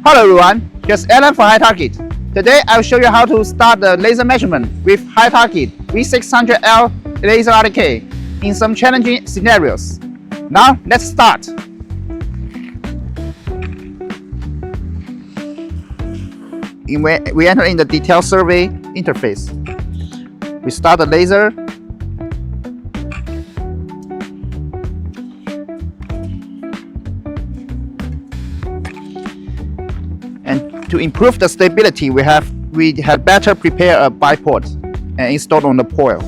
Hello everyone, here's Alan from Hi-Target. Today I'll show you how to start the laser measurement with Hi-Target V600L Laser RTK in some challenging scenarios. Now let's start. We enter in the detail survey interface. We start the laser. And to improve the stability, we had better prepare a bipod and install on the foil.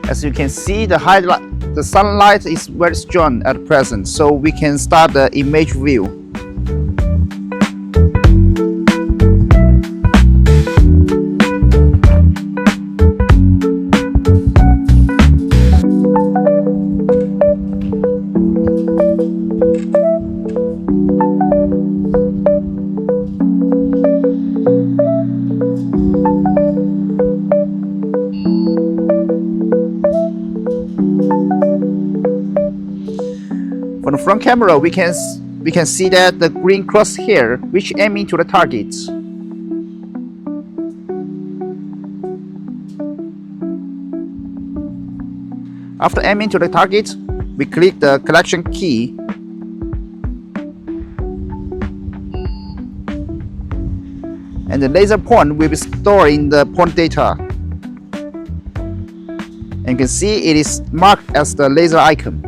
As you can see, the sunlight is very strong at present, so we can start the image view. From the front camera, we can see that the green cross here, which aiming to the target. After aiming to the target, we click the collection key. And the laser point will be stored in the point data. And you can see it is marked as the laser icon.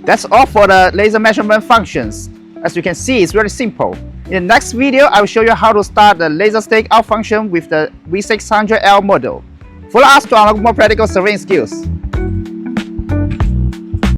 That's all for the laser measurement functions. As you can see, it's very simple. In the next video, I will show you how to start the laser stake out function with the V600L model. Follow us to unlock more practical surveying skills.